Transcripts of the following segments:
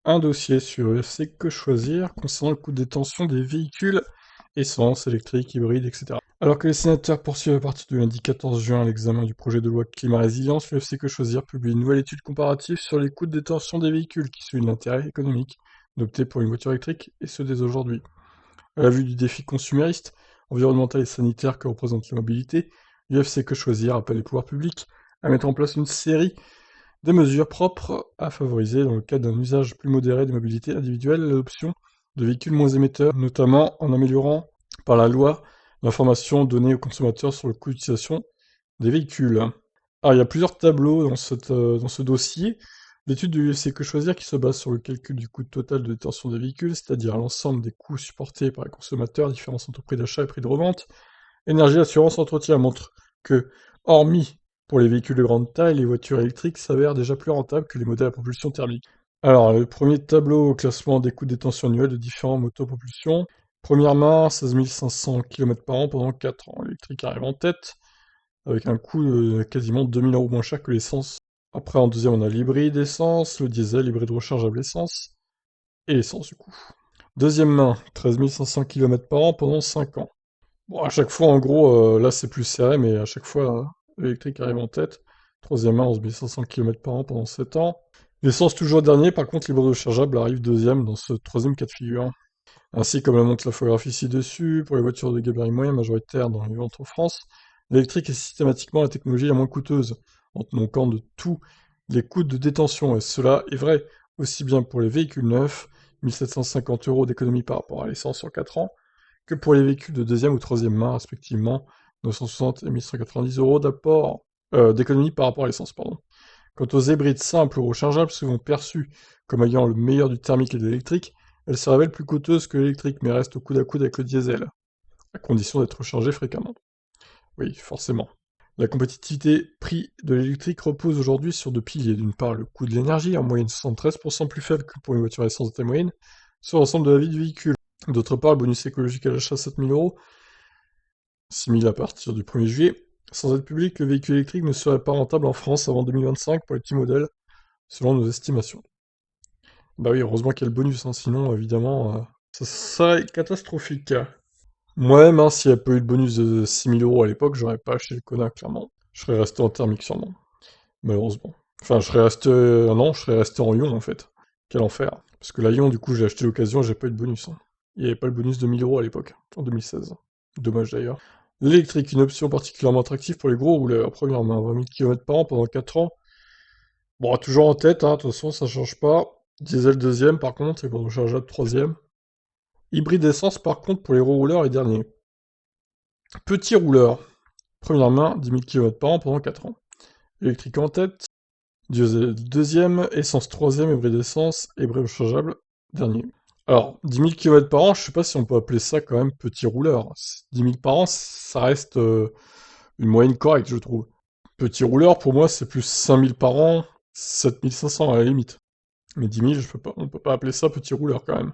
Un dossier sur UFC Que choisir concernant le coût de détention des véhicules essence, électriques, hybrides, etc. Alors que les sénateurs poursuivent à partir du lundi 14 juin l'examen du projet de loi climat résilience, l'UFC Que choisir publie une nouvelle étude comparative sur les coûts de détention des véhicules qui souligne l'intérêt économique d'opter pour une voiture électrique et ce dès aujourd'hui. À la vue du défi consumériste, environnemental et sanitaire que représente la mobilité, l'UFC Que choisir appelle les pouvoirs publics à mettre en place une série des mesures propres à favoriser, dans le cadre d'un usage plus modéré des mobilités individuelles, l'adoption de véhicules moins émetteurs, notamment en améliorant par la loi l'information donnée aux consommateurs sur le coût d'utilisation des véhicules. Alors, il y a plusieurs tableaux dans ce dossier. L'étude de l'UFC Que choisir qui se base sur le calcul du coût total de détention des véhicules, c'est-à-dire l'ensemble des coûts supportés par les consommateurs, différence entre prix d'achat et prix de revente. Énergie, assurance, entretien montre que, hormis pour les véhicules de grande taille, les voitures électriques s'avèrent déjà plus rentables que les modèles à propulsion thermique. Alors, le premier tableau au classement des coûts de détention annuels de différents motopropulsions. Première main, 16 500 km par an pendant 4 ans. L'électrique arrive en tête, avec un coût de quasiment 2000 € moins cher que l'essence. Après, en deuxième, on a l'hybride essence, le diesel, l'hybride rechargeable essence, et l'essence du coup. Deuxième main, 13 500 km par an pendant 5 ans. Bon, à chaque fois, en gros, là c'est plus serré, mais à chaque fois, l'électrique arrive en tête. Troisième à 11 500 km par an pendant 7 ans. L'essence toujours dernier, par contre, l'hybride rechargeable arrive deuxième dans ce troisième cas de figure. Ainsi, comme le montre l'infographie ci-dessus, pour les voitures de gabarit moyen majoritaires dans les ventes en France, l'électrique est systématiquement la technologie la moins coûteuse, en tenant compte de tous les coûts de détention, et cela est vrai aussi bien pour les véhicules neufs, 1750 € d'économie par rapport à l'essence sur 4 ans, que pour les véhicules de deuxième ou troisième main, respectivement, 960 et 1190 € d'apport d'économie par rapport à l'essence, pardon. Quant aux hybrides simples ou rechargeables, souvent perçus comme ayant le meilleur du thermique et de l'électrique, elles se révèlent plus coûteuses que l'électrique, mais restent au coude à coude avec le diesel, à condition d'être rechargées fréquemment. Oui, forcément. La compétitivité prix de l'électrique repose aujourd'hui sur deux piliers. D'une part, le coût de l'énergie, en moyenne 73% plus faible que pour une voiture essence de taille moyenne, sur l'ensemble de la vie du véhicule. D'autre part, le bonus écologique à l'achat 7000 €, 6000 à partir du 1er juillet. Sans aide publique, le véhicule électrique ne serait pas rentable en France avant 2025 pour les petits modèles, selon nos estimations. Bah oui, heureusement qu'il y a le bonus, hein, sinon, évidemment, ça serait catastrophique. Moi-même, hein, s'il n'y avait pas eu le bonus de 6000 € à l'époque, j'aurais pas acheté le Kona, clairement. Je serais resté en thermique, sûrement. Malheureusement. Enfin, je serais resté... non, je serais resté en Ion, en fait. Quel enfer. Parce que la Ion, du coup, j'ai acheté l'occasion, j'ai pas eu de bonus, hein. Il n'y avait pas le bonus de 1000 € à l'époque, en 2016. Dommage d'ailleurs. L'électrique, une option particulièrement attractive pour les gros rouleurs. Première main, 20 000 km par an pendant 4 ans. Bon, toujours en tête, hein, de toute façon, ça change pas. Diesel deuxième, par contre, et pour rechargeable troisième. Hybride essence, par contre, pour les gros rouleurs et dernier. Petit rouleur. Première main, 10 000 km par an pendant 4 ans. Électrique en tête. Diesel deuxième, essence troisième, hybride essence, hybride rechargeable dernier. Alors, 10 000 km par an, je sais pas si on peut appeler ça quand même petit rouleur. 10 000 par an, ça reste une moyenne correcte, je trouve. Petit rouleur, pour moi, c'est plus 5 000 par an, 7 500 à la limite. Mais 10 000, on peut pas appeler ça petit rouleur quand même.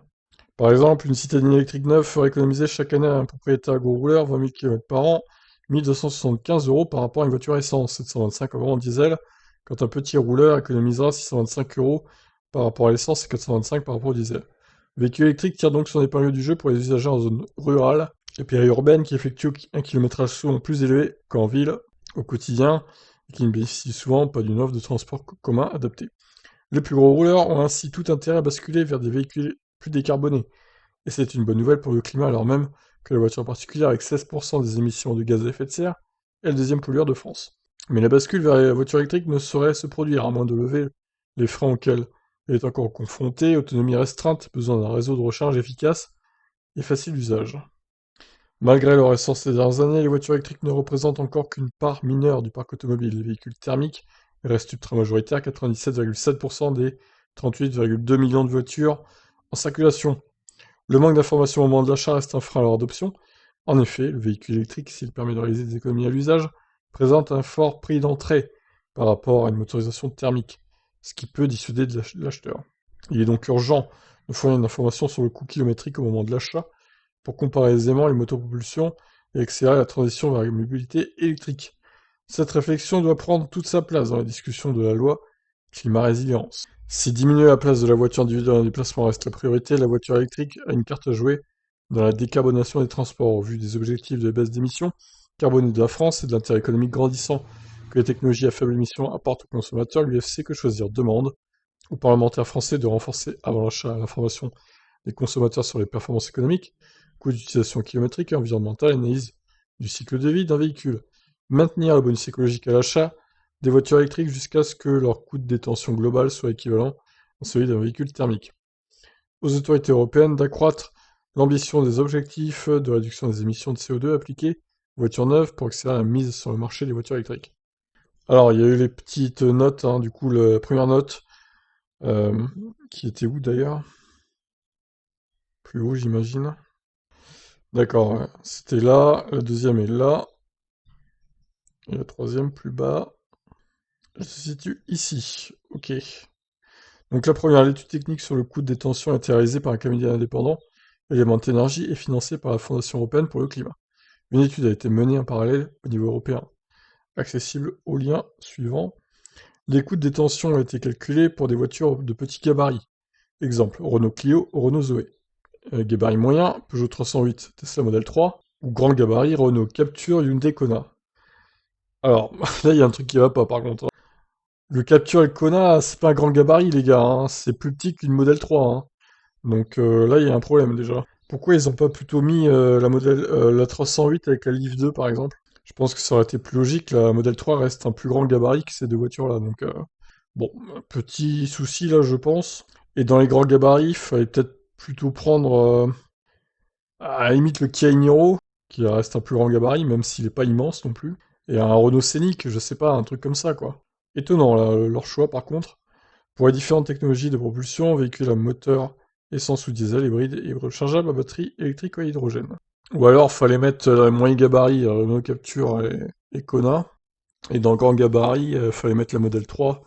Par exemple, une citadine électrique neuve ferait économiser chaque année à un propriétaire gros rouleur 20 000 km par an, 1275 € par rapport à une voiture essence, 725 € en diesel, quand un petit rouleur économisera 625 € par rapport à l'essence et 425 € par rapport au diesel. Le véhicule électrique tire donc son épingle du jeu pour les usagers en zone rurale et périurbaine qui effectuent un kilométrage souvent plus élevé qu'en ville au quotidien et qui ne bénéficient souvent pas d'une offre de transport commun adaptée. Les plus gros rouleurs ont ainsi tout intérêt à basculer vers des véhicules plus décarbonés. Et c'est une bonne nouvelle pour le climat alors même que la voiture particulière avec 16% des émissions de gaz à effet de serre est le deuxième pollueur de France. Mais la bascule vers la voiture électrique ne saurait se produire à moins de lever les freins auxquels elle est encore confrontée, autonomie restreinte, besoin d'un réseau de recharge efficace et facile d'usage. Malgré leur essence ces dernières années, les voitures électriques ne représentent encore qu'une part mineure du parc automobile. Les véhicules thermiques restent ultra majoritaires, 97,7% des 38,2 millions de voitures en circulation. Le manque d'informations au moment de l'achat reste un frein à leur adoption. En effet, le véhicule électrique, s'il permet de réaliser des économies à l'usage, présente un fort prix d'entrée par rapport à une motorisation thermique, ce qui peut dissuader de l'acheteur. Il est donc urgent de fournir une information sur le coût kilométrique au moment de l'achat pour comparer aisément les motopropulsions et accélérer la transition vers une mobilité électrique. Cette réflexion doit prendre toute sa place dans la discussion de la loi climat résilience. Si diminuer la place de la voiture individuelle dans les déplacements reste la priorité, la voiture électrique a une carte à jouer dans la décarbonation des transports. Au vu des objectifs de baisse d'émissions carbonées de la France et de l'intérêt économique grandissant que les technologies à faible émission apportent aux consommateurs, l'UFC Que Choisir demande aux parlementaires français de renforcer avant l'achat l'information des consommateurs sur les performances économiques, coûts d'utilisation kilométrique et environnementale, analyse du cycle de vie d'un véhicule, maintenir le bonus écologique à l'achat des voitures électriques jusqu'à ce que leur coût de détention global soit équivalent à celui d'un véhicule thermique. Aux autorités européennes d'accroître l'ambition des objectifs de réduction des émissions de CO2 appliqués aux voitures neuves pour accélérer la mise sur le marché des voitures électriques. Alors, il y a eu les petites notes, hein, du coup, la première note, qui était où d'ailleurs? Plus haut, j'imagine. D'accord, ouais. C'était là, la deuxième est là, et la troisième plus bas. Elle se situe ici. Ok. Donc la première, l'étude technique sur le coût de détention a été réalisée par un cabinet indépendant, Element Énergie, et financée par la Fondation européenne pour le climat. Une étude a été menée en parallèle au niveau européen, accessible au lien suivant. Les coûts de détention ont été calculés pour des voitures de petit gabarit. Exemple, Renault Clio, Renault Zoé. Gabarit moyen, Peugeot 308, Tesla Model 3, ou grand gabarit, Renault Captur, Hyundai Kona. Alors, là, il y a un truc qui va pas, par contre, hein. Le Captur et le Kona, c'est pas un grand gabarit, les gars, hein. C'est plus petit qu'une Model 3, hein. Donc là, il y a un problème, déjà. Pourquoi ils ont pas plutôt mis la 308 avec la Leaf 2, par exemple? Je pense que ça aurait été plus logique, la Model 3 reste un plus grand gabarit que ces deux voitures-là, donc bon, petit souci, là, je pense. Et dans les grands gabarits, il fallait peut-être plutôt prendre, à la limite, le Kia Niro, qui reste un plus grand gabarit, même s'il est pas immense non plus. Et un Renault Scénic, je sais pas, un truc comme ça, quoi. Étonnant, là, leur choix, par contre. Pour les différentes technologies de propulsion, véhicules à moteur, essence ou diesel, hybride et rechargeable à batterie électrique ou à hydrogène. Ou alors, fallait mettre dans les moyens gabarits Renault Captur et Kona. Et dans le grand gabarit, fallait mettre la Model 3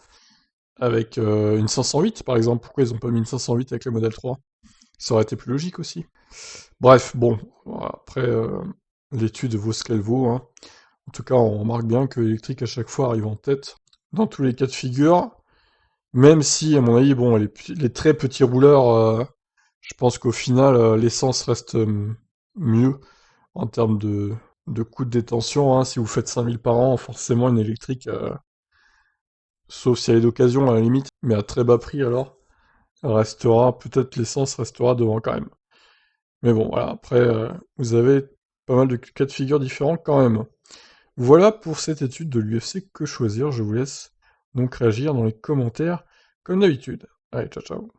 avec une 508, par exemple. Pourquoi ils ont pas mis une 508 avec la Model 3? Ça aurait été plus logique aussi. Bref, bon, voilà, après, l'étude vaut ce qu'elle vaut, hein. En tout cas, on remarque bien que l'électrique à chaque fois arrive en tête dans tous les cas de figure, même si, à mon avis, bon, les très petits rouleurs, je pense qu'au final, l'essence reste mieux en termes de coût de détention, hein. Si vous faites 5000 par an, forcément, une électrique, sauf si elle est d'occasion à la limite, mais à très bas prix alors, peut-être l'essence restera devant quand même. Mais bon, voilà, après, vous avez pas mal de cas de figure différents quand même. Voilà pour cette étude de l'UFC Que Choisir. Je vous laisse donc réagir dans les commentaires, comme d'habitude. Allez, ciao ciao.